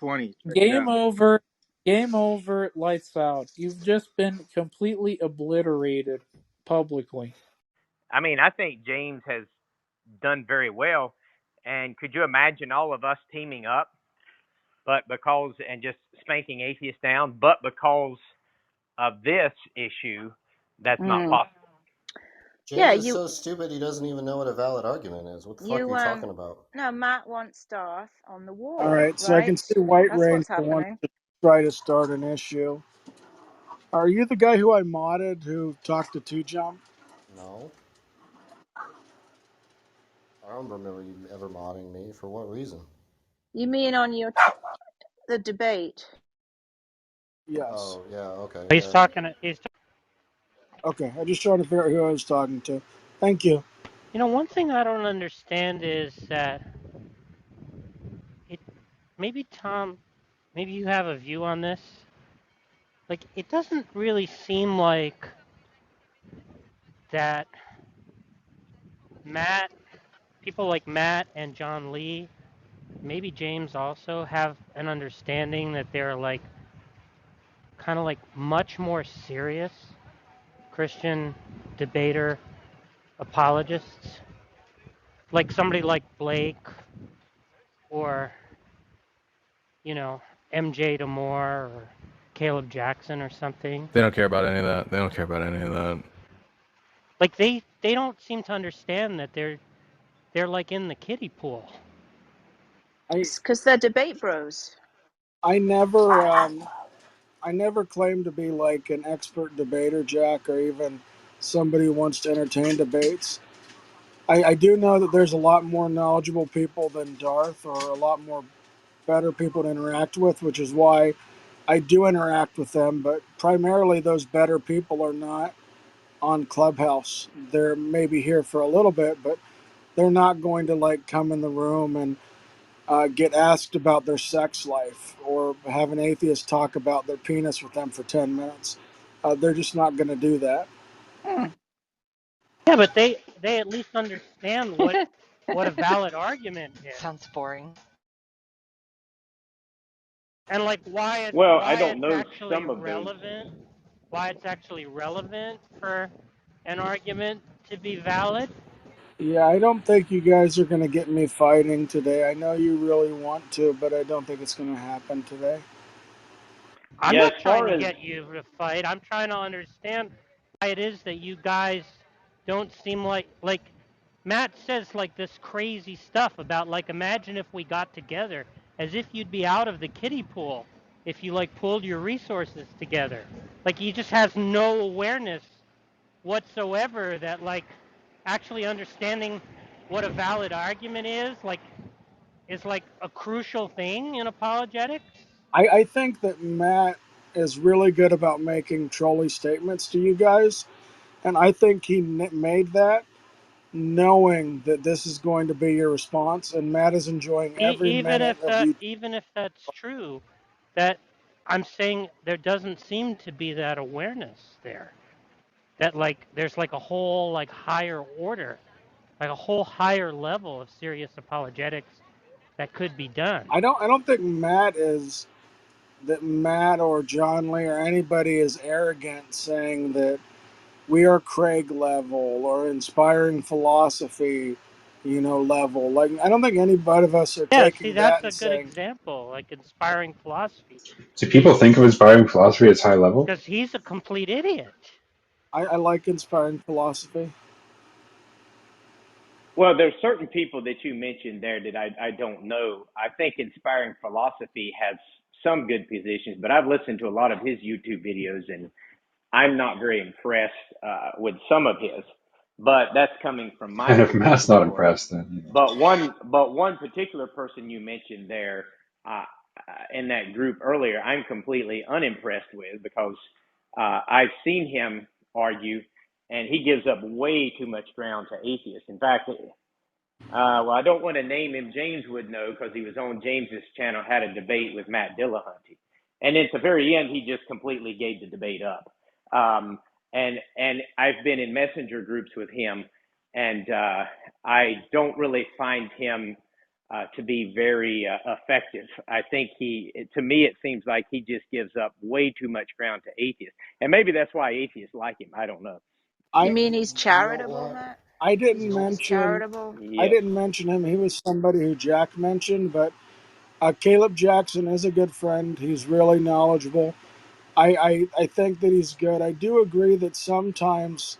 2020. Game over. Game over. Lights out. You've just been completely obliterated publicly. I mean, I think James has done very well. And could you imagine all of us teaming up, but because and just spanking atheists down, but because of this issue, that's not possible. James is so stupid he doesn't even know what a valid argument is. What the fuck are you talking about? No, Matt wants Darth on the wall. All right, so I can see White That's Ranger what's happening. wants to try to start an issue. Are you the guy who I modded who talked to 2Jump? No. I don't remember you ever modding me. For what reason? You mean on the debate? Yes. Oh, yeah, okay. He's talking. Okay, I'm just trying to figure out who I was talking to. Thank you. You know, one thing I don't understand is that maybe Tom, maybe you have a view on this. Like, it doesn't really seem like that people like Matt and John Lee, maybe James also, have an understanding that they're like kind of like much more serious Christian debater apologists. Like somebody like Blake or, you know, MJ DeMore or Caleb Jackson or something. They don't care about any of that. Like they don't seem to understand that they're like in the kiddie pool. Because they're debate bros. I never claimed to be like an expert debater, Jack, or even somebody who wants to entertain debates. I do know that there's a lot more knowledgeable people than Darth, or a lot more better people to interact with, which is why I do interact with them, but primarily those better people are not on Clubhouse. They're maybe here for a little bit, but they're not going to like come in the room and get asked about their sex life or have an atheist talk about their penis with them for 10 minutes. They're just not going to do that. Yeah, but they at least understand what a valid argument is. Sounds boring. And like why I don't know actually some of relevant. Why it's actually relevant for an argument to be valid. Yeah, I don't think you guys are going to get me fighting today. I know you really want to, but I don't think it's going to happen today. I'm not trying to get you to fight. I'm trying to understand why it is that you guys don't seem like Matt says like this crazy stuff about like imagine if we got together, as if you'd be out of the kiddie pool if you like pulled your resources together. Like he just has no awareness whatsoever that like actually understanding what a valid argument is like a crucial thing in apologetics. I think that Matt is really good about making trolly statements to you guys, and I think he made that knowing that this is going to be your response, and Matt is enjoying every minute of you. Even if that's true, that I'm saying there doesn't seem to be that awareness there. That like there's like a whole like higher order, like a whole higher level of serious apologetics that could be done. I don't think Matt or John Lee or anybody is arrogant saying that we are Craig level or inspiring philosophy, level. Like I don't think anybody of us are taking that and That's a good saying, example, like inspiring philosophy. Do people think of inspiring philosophy as high level? Because he's a complete idiot. I like inspiring philosophy. Well, there's certain people that you mentioned there that I don't know. I think inspiring philosophy has some good positions, but I've listened to a lot of his YouTube videos, and I'm not very impressed with some of his. But that's coming from my. And if Matt's not impressed, then. But one particular person you mentioned there in that group earlier, I'm completely unimpressed with because I've seen him argue, and he gives up way too much ground to atheists. In fact, I don't want to name him. James would know because he was on James's channel, had a debate with Matt Dillahunty. And at the very end, he just completely gave the debate up. And I've been in messenger groups with him, and I don't really find him to be very effective. I think to me, it seems like he just gives up way too much ground to atheists, and maybe that's why atheists like him. I don't know. You mean he's charitable, Matt? I didn't He's just mention. charitable. I Yes. didn't mention him. He was somebody who Jack mentioned, but Caleb Jackson is a good friend. He's really knowledgeable. I think that he's good. I do agree that sometimes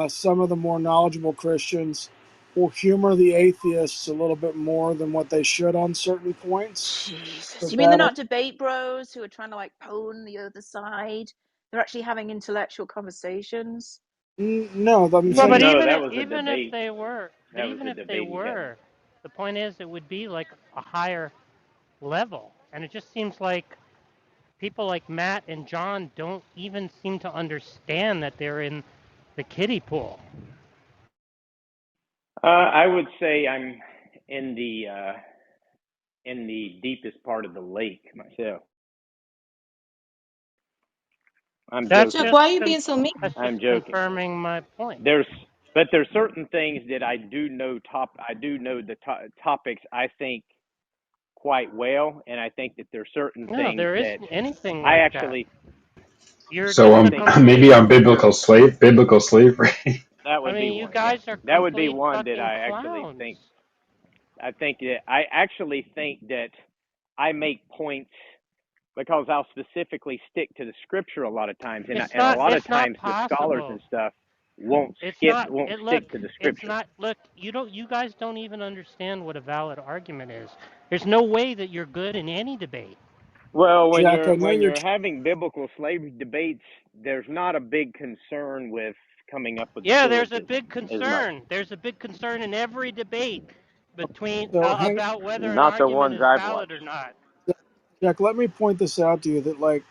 some of the more knowledgeable Christians will humor the atheists a little bit more than what they should on certain points. Jesus. So You mean they're not debate bros who are trying to like pwn the other side? They're actually having intellectual conversations. No, I'm Well, saying. but No, even that was a even if debate. they were, but That was even a if they debate he had. were, the point is it would be like a higher level, and it just seems like people like Matt and John don't even seem to understand that they're in the kiddie pool. I would say I'm in the deepest part of the lake myself. I'm That's joking. just why are you being so mean? that's I'm just joking. confirming my point. There's certain things that I do know the topics I think quite well, and I think that there's certain No, things there that isn't anything I like that. actually You're So just I a think complete. maybe on biblical slavery. that I would be mean, you one. Yeah, guys are that would be complete one that fucking I actually clowns. think. I actually think that I make points because I'll specifically stick to the scripture a lot of times, and It's a not. lot of It's not times the scholars possible. and stuff won't It's not. stick Look, to the it's scripture. not. Look, you don't. You guys don't even understand what a valid argument is. There's no way that you're good in any debate. Well, Jack, I know when you're. you're having biblical slavery debates, there's not a big concern with coming up with a Yeah, there's a syllogism big as much. concern. There's a big concern in every debate between So about whether an Not the argument ones is I've valid watched. or not. Jack, let me point this out to you that like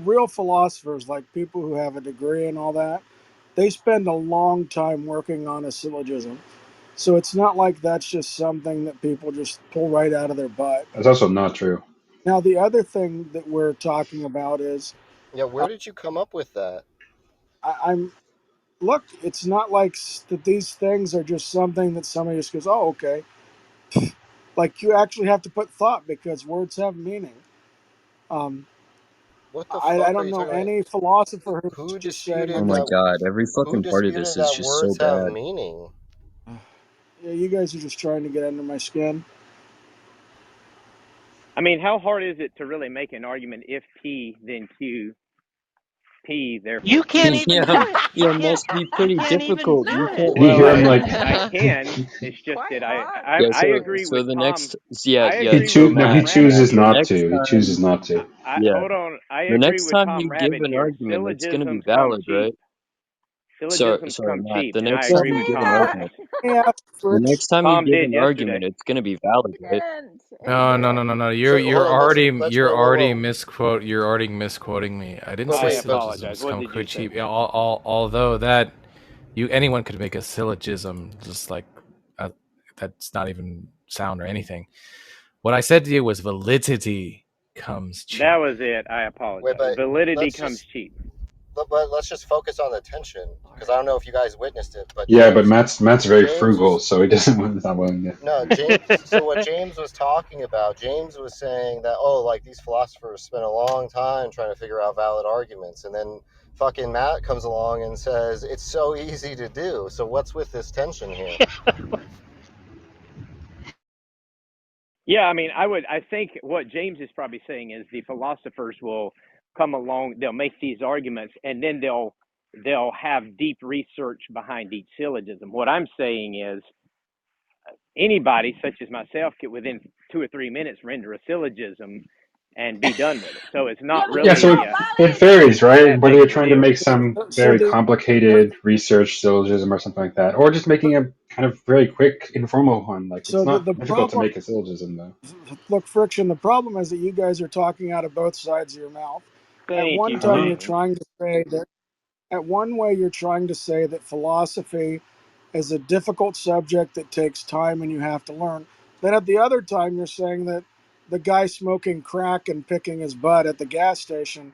real philosophers, like people who have a degree and all that, they spend a long time working on a syllogism. So it's not like that's just something that people just pull right out of their butt. That's also not true. Now, the other thing that we're talking about is, Yeah, where did you come up with that? I'm look. It's not like that these things are just something that somebody just goes, "Oh, okay." Like you actually have to put thought because words have meaning. Um, What the I fuck are don't you know talking about? any philosopher who's Who just saying Oh like disputed my this. that? god, every Who fucking part of this disputed is that just so words have bad. meaning? Yeah, you guys are just trying to get under my skin. I mean, how hard is it to really make an argument if P then Q, P therefore You can't Q? even Yeah, do it. yeah, it must be You pretty can't even difficult. do You it. can't. Did you Well, hear him like? I can. It's just Quite that hard, Yeah, I so agree so with the Tom. next, yeah, I yeah. agree So with No, Tom he Matt, Rabbit chooses Matt, the here. not next to. He chooses time, not to. yeah, Hold on. I the agree next with time Tom you give Rabbit an here. argument, it's gonna be Syllogisms come valid, cheap. right? Sorry, Syllogisms sorry, come Matt. cheap, The and I next So time agree you with give an Tom let Rabbit. argument, me ask the Rich. next time you Tom give did an argument, yesterday. it's gonna be valid, right? Brilliant. No, no, no, Brilliant. no, no. So hold on, let's You're whoa, whoa, already whoa. misquote. You're already misquoting me. I didn't But say I wait, but apologize. syllogisms What come did you quite say? cheap. Although that anyone could make a syllogism, just like uh, that's not even sound or anything. What I said to you was validity comes That cheap. was it. I wait, apologize. but Validity let's comes just cheap. but let's just focus on the tension because I don't know if you guys witnessed it, but Yeah, but Matt's very James frugal, was so he doesn't. He's not willing to. no James. So what James was talking about, James was saying that like these philosophers spent a long time trying to figure out valid arguments, and then fucking Matt comes along and says it's so easy to do. So what's with this tension here? Yeah, I mean, I think what James is probably saying is the philosophers will come along, they'll make these arguments, and then they'll have deep research behind each syllogism. What I'm saying is anybody, such as myself, could within 2 or 3 minutes render a syllogism and be done with it. So it's Yeah, not but Yeah, that's really so not it valid. varies, right? that Whether big you're of a trying to deal. make some So very the complicated research syllogism or something like that, or just making a kind of very quick, informal one. Like so it's not the difficult to problem. make a syllogism, though. Look, friction. The problem is that you guys are talking out of both sides of your mouth. At Thank one you, time, Huh? you're James. trying to say that. At one way, you're trying to say that philosophy is a difficult subject that takes time and you have to learn. Then at the other time, you're saying that the guy smoking crack and picking his butt at the gas station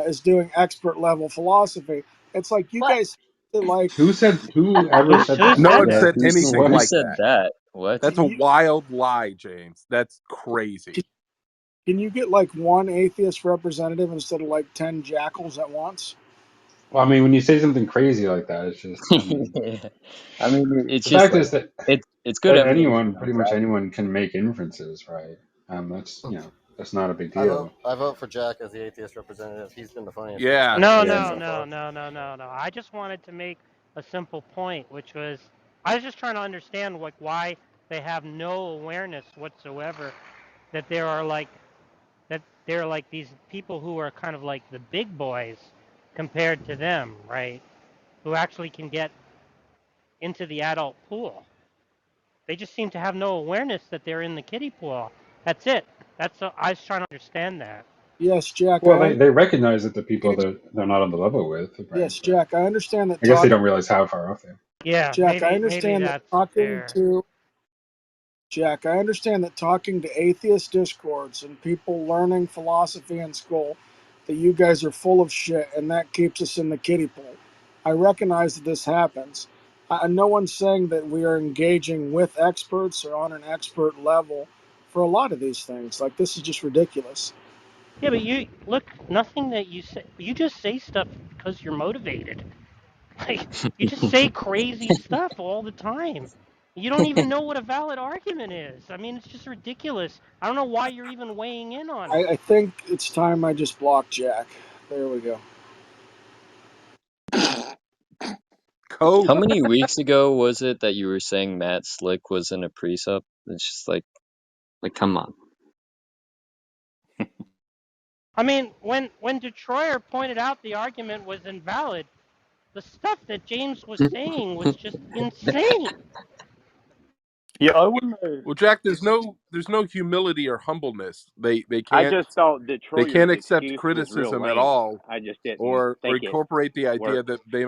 is doing expert level philosophy. It's like you But guys like Who said? Who ever said Who that? No said one Yeah, that? said anything who What? like said that. that? What? That's a wild lie, James. That's crazy. Can you get like one atheist representative instead of like 10 jackals at once? Well, I mean, when you say something crazy like that, it's just. I mean, it's the just fact like is that it's good evidence. anyone, pretty much anyone, can make inferences, right? That's that's not a big deal. I vote for Jack as the atheist representative. He's been the funniest. Yeah. No, Yeah. no. I just wanted to make a simple point, which was I was just trying to understand like why they have no awareness whatsoever that there are like these people who are kind of like the big boys compared to them, right? Who actually can get into the adult pool. They just seem to have no awareness that they're in the kiddie pool. That's it. I was trying to understand that. Yes, Jack. Well, they recognize that the people that they're not on the level with. Right? Yes, Jack. I understand that. I guess they don't realize how far off they are. Yeah, Jack, I maybe understand that that's talking fair. to Jack, I understand that talking to atheist discords and people learning philosophy in school, that you guys are full of shit, and that keeps us in the kiddie pool. I recognize that this happens. No one's saying that we are engaging with experts or on an expert level for a lot of these things. Like, this is just ridiculous. Yeah, but you look, nothing that you say, you just say stuff because you're motivated. Like, you just say crazy stuff all the time. You don't even know what a valid argument is. I mean, it's just ridiculous. I don't know why you're even weighing in on it. I think it's time I just block Jack. There we go. How many weeks ago was it that you were saying Matt Slick was in a pre-sup? It's just like come on. I mean, when Detroyer pointed out the argument was invalid, the stuff that James was saying was just insane. Yeah, I wouldn't know. Well, Jack, there's no humility or humbleness. They I can't just thought Detroyer's accept excuse was real criticism at lame. all, I just didn't or think it incorporate the idea worked. that they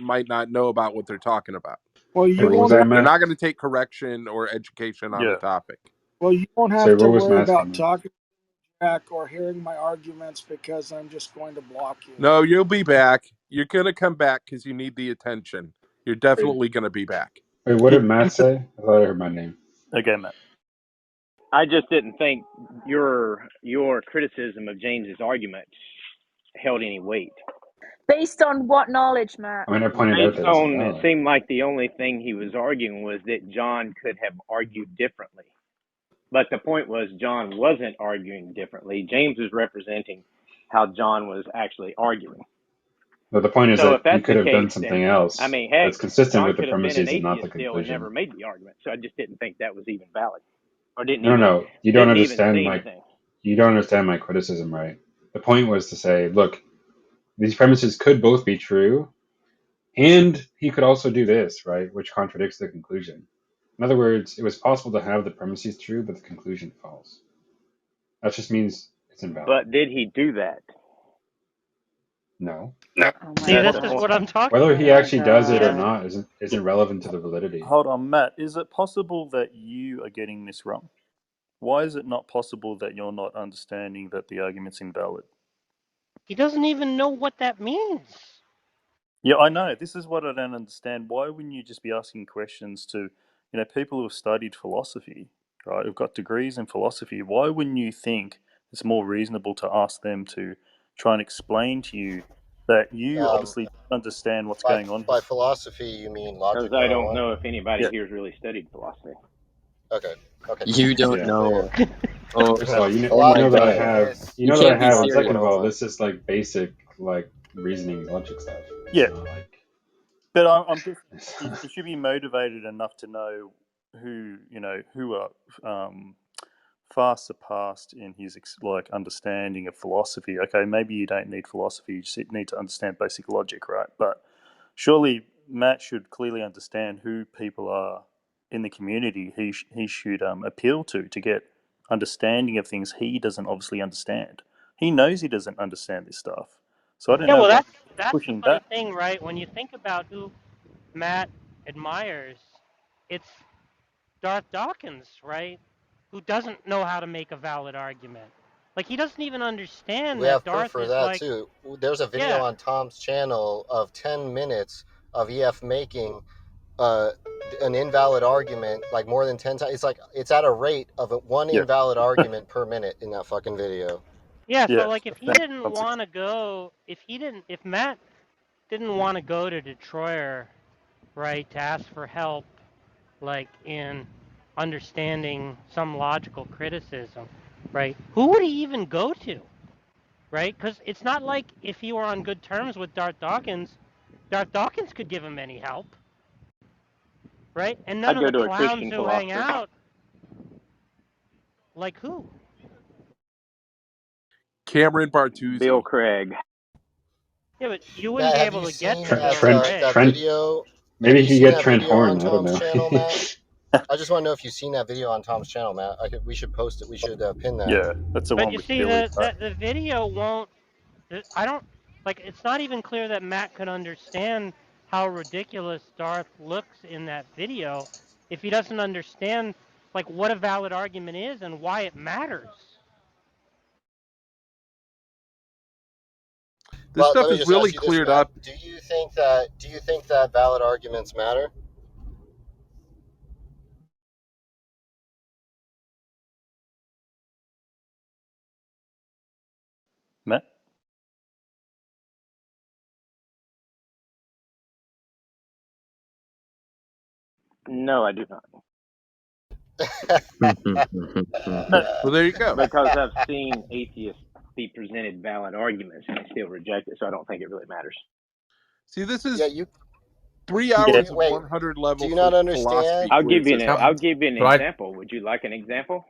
might not know about what they're talking about. Well, you What was won't. that, They're Matt? not going to take correction or education on the Yeah. topic. Well, you won't have Sorry, to what was worry Matt's about comment? talking back or hearing my arguments because I'm just going to block you. No, you'll be back. You're going to come back because you need the attention. You're definitely going to be back. Wait, what did Matt say? I thought I heard my name. Okay, Matt. I just didn't think your criticism of James's argument held any weight. Based on what knowledge, Matt? I mean, I pointed out Based that it's on, it invalid. seemed like the only thing he was arguing was that John could have argued differently. But the point was John wasn't arguing differently. James was representing how John was actually arguing. But the point is So that if he that's could the have done case, something then, else I mean, heck, that's consistent John with the could have been an premises and not the atheist still and conclusion. never made the argument. So I just didn't think that was even valid, or didn't No, you don't even say understand anything. you don't understand my criticism, right? The point was to say, look, these premises could both be true, and he could also do this, right, which contradicts the conclusion. In other words, it was possible to have the premises true, but the conclusion false. That just means it's invalid. But did he do that? No. Oh See, my this the is point. what I'm talking Whether about. he actually does He it or doesn't. not isn't relevant to the validity. Hold on, Matt. Is it possible that you are getting this wrong? Why is it not possible that you're not understanding that the argument's invalid? He doesn't even know what that means. Yeah, I know. This is what I don't understand. Why wouldn't you just be asking questions to, people who have studied philosophy, right? Who've got degrees in philosophy. Why wouldn't you think it's more reasonable to ask them to try and explain to you that you obviously don't understand what's going on By here? philosophy, you mean Because logic I don't 101? know if anybody Yeah. here's really studied philosophy. Okay. You don't Yeah. know. Oh, First of all, you oh my know that I god. have, You can't be and second serious. of all, this is like basic reasoning logic stuff. It's Yeah. not like. But I'm just, you should be motivated enough to know who are far surpassed in his understanding of philosophy. Okay, maybe you don't need philosophy; you just need to understand basic logic, right? But surely Matt should clearly understand who people are in the community. He should appeal to get understanding of things he doesn't obviously understand. He knows he doesn't understand this stuff, so I don't Yeah, know well, why he's that's the pushing funny back. thing, right? When you think about who Matt admires, it's Darth Dawkins, right? Who doesn't know how to make a valid argument. Like, he doesn't even understand We that have proof Darth for is that like, too. There's a video yeah. on Tom's channel of 10 minutes of EF making an invalid argument like more than 10 times. It's like it's at a rate of one invalid argument per minute in that fucking video. Yeah, so Yeah. like if he didn't want to go, if Matt didn't want to go to Detroit, right, to ask for help, like in understanding some logical criticism, right, who would he even go to, right? Because it's not like if he were on good terms with Darth Dawkins could give him any help, right? And none I'd of go the to a clowns Christian who hang philosopher. out, like who? Cameron Bartuzzi. Bill Craig. Yeah, but you wouldn't Matt, be have able you to get seen to that Bill Trent, Craig. that Trent, video? Have maybe you he could seen get that Trent video on Horn. I don't Tom's know. channel, Matt? I just want to know if you've seen that video on Tom's channel, Matt. We should post it. We should pin that. Yeah, that's the But one you with see, Billy. the video won't. I don't like. It's not even clear that Matt could understand how ridiculous Darth looks in that video if he doesn't understand like what a valid argument is and why it matters. This Well, stuff let me is just really ask you this, cleared Matt. up. Do you think that valid arguments matter? Matt? No, I do not. Well, there you go. Because I've seen atheists be presented valid arguments and still reject it, so I don't think it really matters. See, this is Yeah, you 3 hours of wait. 100 level Do you not philosophy understand? I'll give you quizzes. I'll give you an But example. Would you like an example?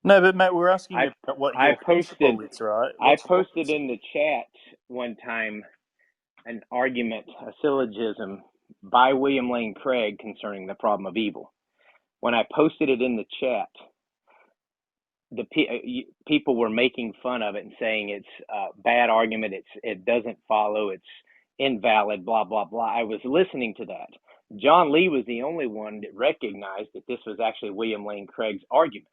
No, but Matt, we're asking I you about what I your principle posted is, right? I posted in the chat one time an argument, a syllogism by William Lane Craig concerning the problem of evil. When I posted it in the chat, the people were making fun of it and saying it's a bad argument, it doesn't follow, it's invalid, blah blah blah. I was listening to that. John Lee was the only one that recognized that this was actually William Lane Craig's argument,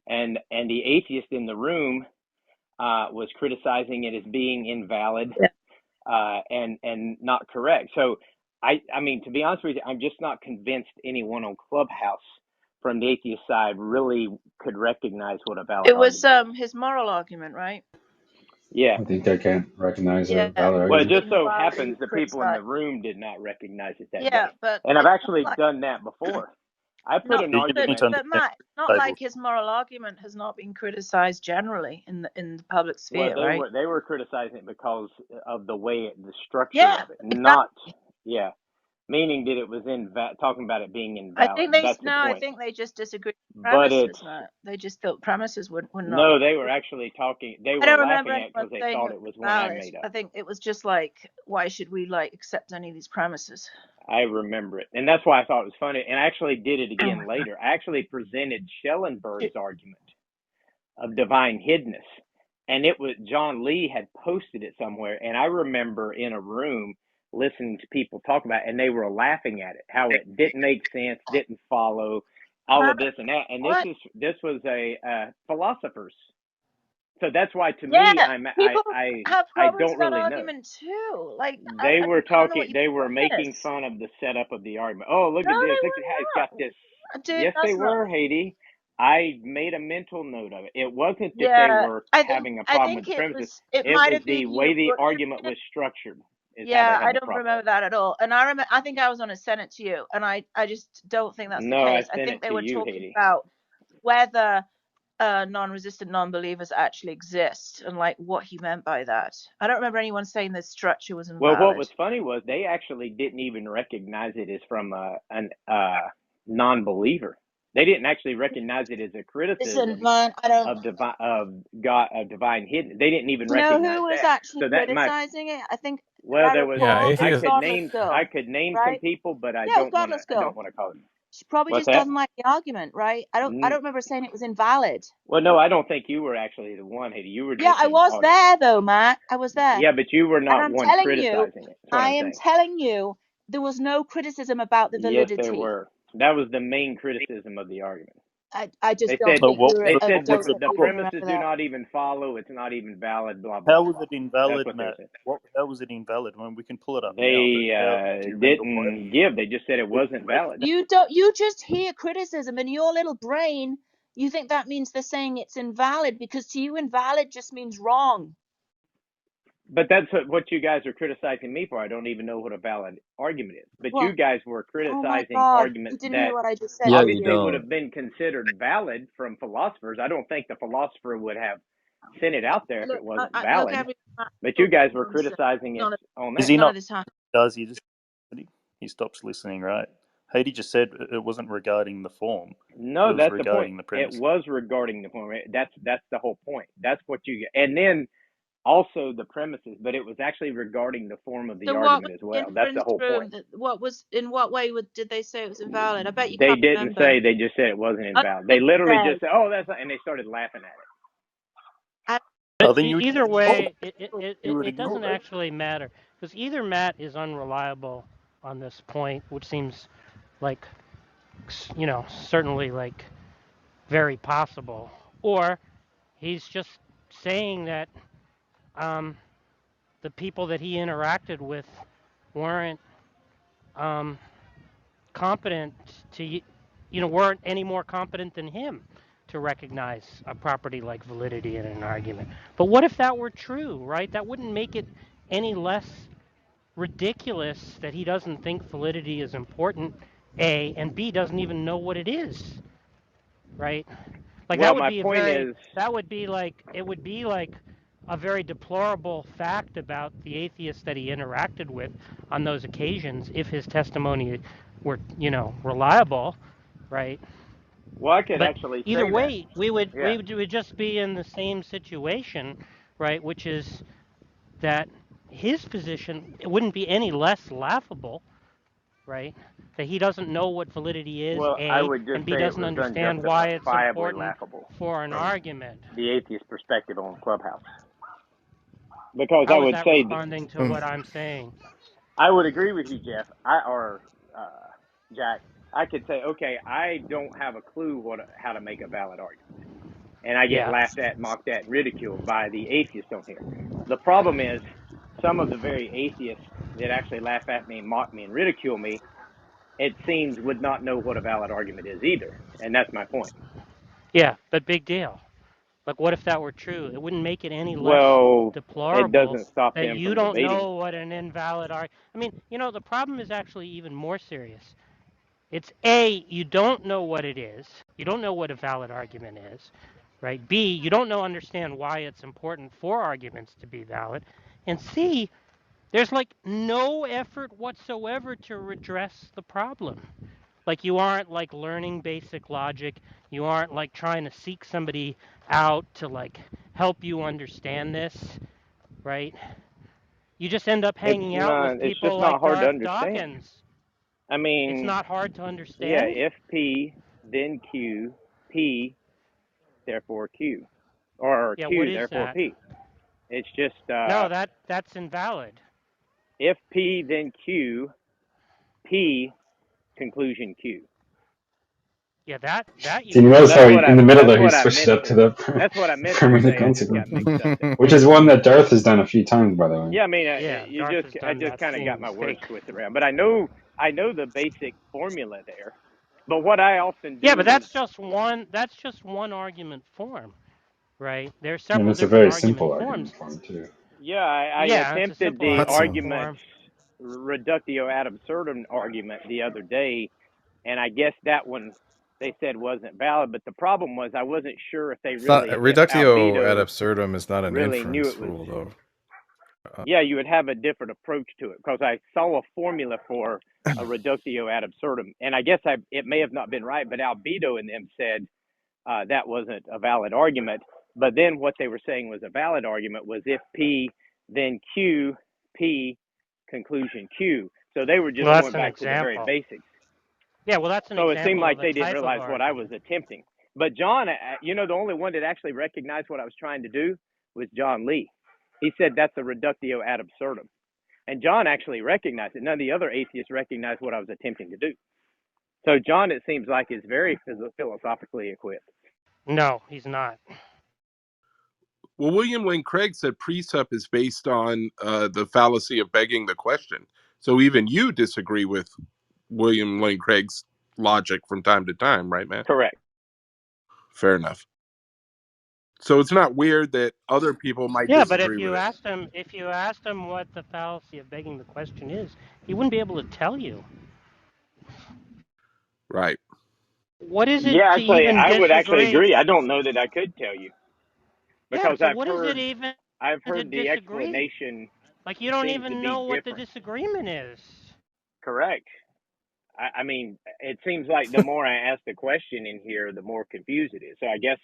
and the atheist in the room was criticizing it as being invalid and not correct. So I mean, to be honest with you, I'm just not convinced anyone on Clubhouse from the atheist side really could recognize what a valid argument is. It was his moral argument, right? Yeah. I think I can't recognize a valid Well, it argument. just so happens the people in the room did not recognize it that day. But and I've actually done that before. I put an argument. But Matt, it's not like his moral argument has not been criticized generally in the public sphere, Well, right? they were criticizing it because of the way the structure of it, not meaning that it was talking about it being invalid. I think they just disagree with premises, Matt. They just thought premises were not. No, they were actually talking. They were laughing at it because they thought it was one I made up. I think it was just like, why should we accept any of these premises? I remember it, and that's why I thought it was funny. And I actually did it again later. I actually presented Schellenberg's argument of divine hiddenness, and it was John Lee had posted it somewhere, and I remember in a room listening to people talk about it, and they were laughing at it, how it didn't make sense, didn't follow, all of this and that. And this was a philosopher's. So that's why, to me, I don't really know. Too. They were talking. They were making fun of the setup of the argument. Oh, look at this! Look at how it's got this. Yes, they were, Haiti. I made a mental note of it. It wasn't that they were having a problem with the premises. It was the way the argument was structured. I don't remember that at all. And I think I was on a send it to you, and I just don't think that's the case. I think they were talking about whether non-resistant non-believers actually exist and what he meant by that. I don't remember anyone saying this structure was invalid. Well, what was funny was they actually didn't even recognize it as from a non-believer. They didn't actually recognize it as a criticism of divine hidden. They didn't even recognize that. Who was actually criticizing it? I think. Well, there was. atheist. I could name some people, but I don't want to call them. She probably just doesn't like the argument, right? I don't remember saying it was invalid. Well, no, I don't think you were actually the one, Haiti. You were. I was there though, Matt. I was there. Yeah, but you were not one criticizing it. I am telling you, there was no criticism about the validity. Yes, there were. That was the main criticism of the argument. I just They don't said think you they I said don't think the you remember premises do that. not even follow. It's not even valid. Blah blah How was blah. it That's invalid, what they Matt? said. How was it invalid? When we can pull it up now, but They how do you remember why? didn't give. They just said it wasn't valid. You just hear criticism in your little brain. You think that means they're saying it's invalid because to you invalid just means wrong. But that's what you guys are criticizing me for. I don't even know what a valid argument is. But you What? guys were Oh my criticizing God! You arguments didn't hear that what I just said, Yeah, did you obviously you? would don't. have been considered valid from philosophers. I don't think the philosopher would have sent it out there if it wasn't Look, valid. everyone. But you guys were criticizing it None of on Is that. he none not? of this happened. Does he just? He stops listening, right? Haiti just said it wasn't regarding the form. No, It was that's the point. regarding the It premise. was regarding the point. That's the whole point. That's what you get. And then also the premises, but it was actually regarding the form of the So what argument was as the well. That's the inference whole point. room? What was in what way did they say it was invalid? I bet you They can't didn't remember. say. They just said it wasn't What invalid. did They literally they just said, "Oh, that's not," and they started laughing at it. Oh, then you would Either ignore way, you would it doesn't ignore it. actually matter because either Matt is unreliable on this point, which seems like, certainly like very possible, or he's just saying that the people that he interacted with weren't competent to, weren't any more competent than him to recognize a property like validity in an argument. But what if that were true, right? That wouldn't make it any less ridiculous that he doesn't think validity is important, A, and B, doesn't even know what it is, right? Like Well, my point is, it would be like a very deplorable fact about the atheist that he interacted with on those occasions if his testimony were, reliable, right? well, I could But actually either say that. way, we would Yeah. just be in the same situation, right? Which is that his position it wouldn't be any less laughable, right? That he doesn't know what validity is, Well, I A, would just and B say it doesn't was understand why it's unjustifiably important laughable for an from argument. the atheist perspective on Clubhouse. Because I How is would that say, responding to what I'm saying? I would agree with you, Jeff. Jack. I could say, okay, I don't have a clue how to make a valid argument, and I get Yeah. laughed at, mocked at, and ridiculed by the atheists on here. The problem is, some of the very atheists that actually laugh at me, mock me, and ridicule me, it seems would not know what a valid argument is either, and that's my point. Yeah, but big deal. Like, what if that were true? It wouldn't make it any less Well, it deplorable doesn't stop that them you from don't debating. know what an invalid argument. I mean, the problem is actually even more serious. It's A, you don't know what it is. You don't know what a valid argument is, right? B, you don't understand why it's important for arguments to be valid. And C, there's like no effort whatsoever to redress the problem. Like you aren't like learning basic logic. You aren't like trying to seek somebody out to like help you understand this, right? You just end up hanging out with It's people just not like hard to Darth understand. Dawkins. I It's mean, not hard to yeah, understand. if P, then Q, P, therefore Q, or Yeah, what Q, is therefore that? P. It's just No, that's invalid. if P, then Q, P, conclusion Q. Yeah, that you So you can notice how That's say. what in the middle that's there he what I switched meant it up to to. the That's what I meant to permanent say. I just got consequence, mixed up there. which is one that Darth has done a few times, by the way. Yeah, I mean, Yeah, Darth has I done just that kind of got same my words mistake. twisted around, but I know the basic formula there. But what I often Yeah, but do is, that's just one argument form, right? There are And several it's a different very argument simple forms. argument form too. yeah, I Yeah, it's a attempted simple the Not argument simple. argument form. reductio ad absurdum argument the other day, and I guess that one they said wasn't valid. But the problem was I wasn't sure It's not if reductio ad Albedo absurdum is not an really knew inference it was. rule though. Yeah, you would have a different approach to it because I saw a formula for a reductio ad absurdum, and I guess it may have not been right, but Albedo and them said that wasn't a valid argument. But then what they were saying was a valid argument was if P, then Q, P, conclusion Q. So they were Well, just that's going an back to the very example. basics. Yeah, well, that's an So it seemed example like of a they didn't type of realize what I was argument. attempting. But John, the only one that actually recognized what I was trying to do was John Lee. He said that's a reductio ad absurdum. And John actually recognized it. None of the other atheists recognized what I was attempting to do. So John, it seems like, is very philosophically equipped. No, he's not. Well, William Lane Craig said precept is based on the fallacy of begging the question. So even you disagree with William Lane Craig's logic from time to time, right, Matt? Correct. Fair enough. So it's not weird that other people might Yeah, disagree but if you with asked him what the fallacy of begging the question is, he wouldn't be able to tell you. Right. What is it Yeah, to actually, even I would actually disagree? agree. I don't know that I could tell you Yeah, because so what is it even I've to heard the disagree? explanation Like, you don't seem to even be know what the different. disagreement is. Correct. I mean, it seems like the more I ask the question in here, the more confused it is. So I guess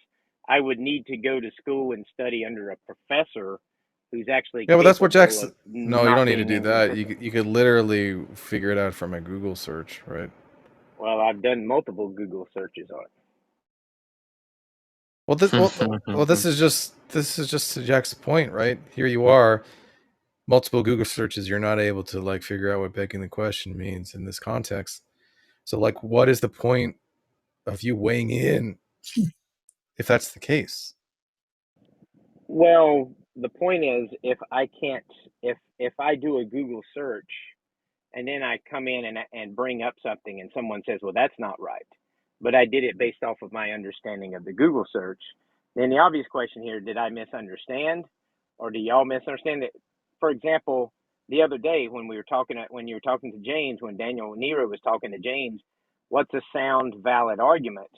I would need to go to school and study under a professor who's actually Yeah, but that's what capable Jackson. of No, you not don't need to being do that. inconsistent. You could literally figure it out from a Google search, right? Well, I've done multiple Google searches on it. Well, this is just to Jack's point, right? Here you are, multiple Google searches. You're not able to like figure out what begging the question means in this context. So, like, what is the point of you weighing in if that's the case? Well, the point is, if I do a Google search and then I come in and bring up something and someone says, well, that's not right, but I did it based off of my understanding of the Google search, then the obvious question here, did I misunderstand, or do y'all misunderstand it? For example, the other day when you were talking to James, when Daniel Nero was talking to James, what's a sound valid argument?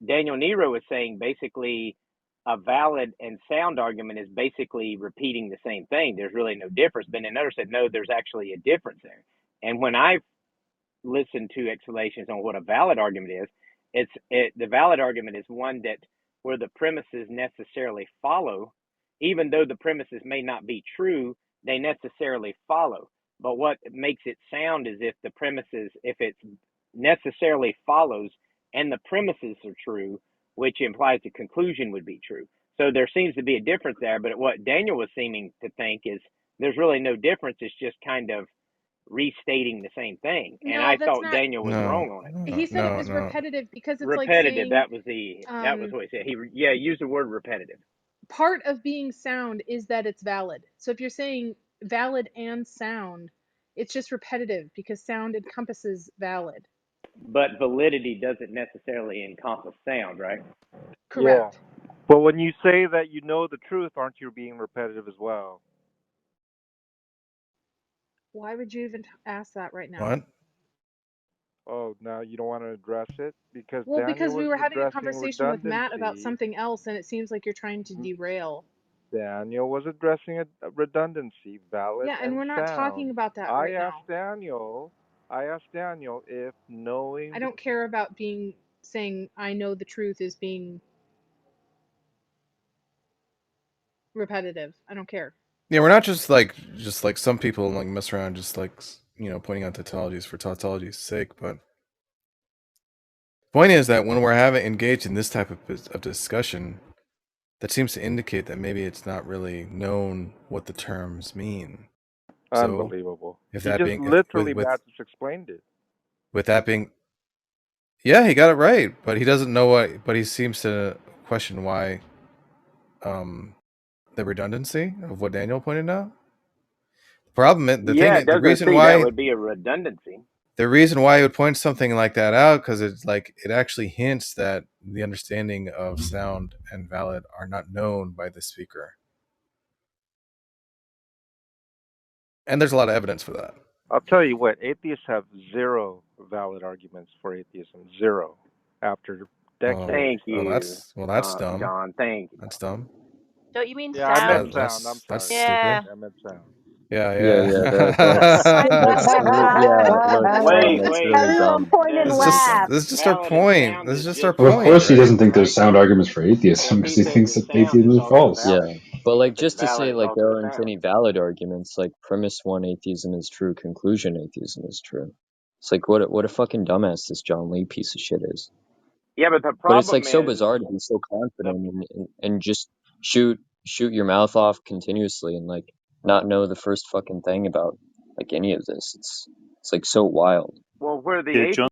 Daniel Nero is saying basically a valid and sound argument is basically repeating the same thing. There's really no difference. But then another said, no, there's actually a difference there. And when I listen to explanations on what a valid argument is, the valid argument is one that where the premises necessarily follow, even though the premises may not be true, they necessarily follow. But what makes it sound is if it necessarily follows and the premises are true, which implies the conclusion would be true. So there seems to be a difference there. But what Daniel was seeming to think is there's really no difference. It's just kind of restating the same thing. And No, I that's thought not. Daniel was wrong on it. He said it was repetitive because it's like Repetitive. saying That was what he said. He used the word repetitive. part of being sound is that it's valid. So if you're saying valid and sound, it's just repetitive because sound encompasses valid. But validity doesn't necessarily encompass sound, right? Correct. Yeah. But when you say that you know the truth, aren't you being repetitive as well? Why would you even ask that right now? What? Oh, now you don't want to address it? Because Well, Daniel because we was were having a addressing conversation with Matt about redundancy. something else, and it seems like you're trying to derail. Daniel was addressing a redundancy, valid Yeah, and we're not talking about that right now. I asked Daniel if knowing. I don't care about saying I know the truth is being repetitive. I don't care. Yeah, we're not just like some people like mess around, just like pointing out tautologies for tautology's sake. But the point is that when we're engaged in this type of discussion, that seems to indicate that maybe it's not really known what the terms mean. Unbelievable. So Matt just explained it. With that being, yeah, he got it right, but he doesn't know what. But he seems to question why, the redundancy of what Daniel pointed out. The reason why that would be a redundancy. The reason why he would point something like that out, because it's like it actually hints that the understanding of sound and valid are not known by the speaker, and there's a lot of evidence for that. I'll tell you what, atheists have zero valid arguments for atheism. Zero. After decades. Thank you. That's dumb. John, thank you. That's dumb. Don't you mean sound? I meant sound. I'm sorry. That's stupid. I meant sound. Yeah. Everyone point and laugh. This is just our point. Well, of course, he doesn't think there's right? sound arguments for atheism because he thinks that atheism is false. Yeah, but like just to say like there aren't any valid arguments, like premise one atheism is true, conclusion atheism is true. It's like what a fucking dumbass this John Lee piece of shit is. Yeah, but the problem it's like so bizarre to be so confident and just shoot your mouth off continuously and like not know the first fucking thing about like any of this. It's like so wild. Well, where the John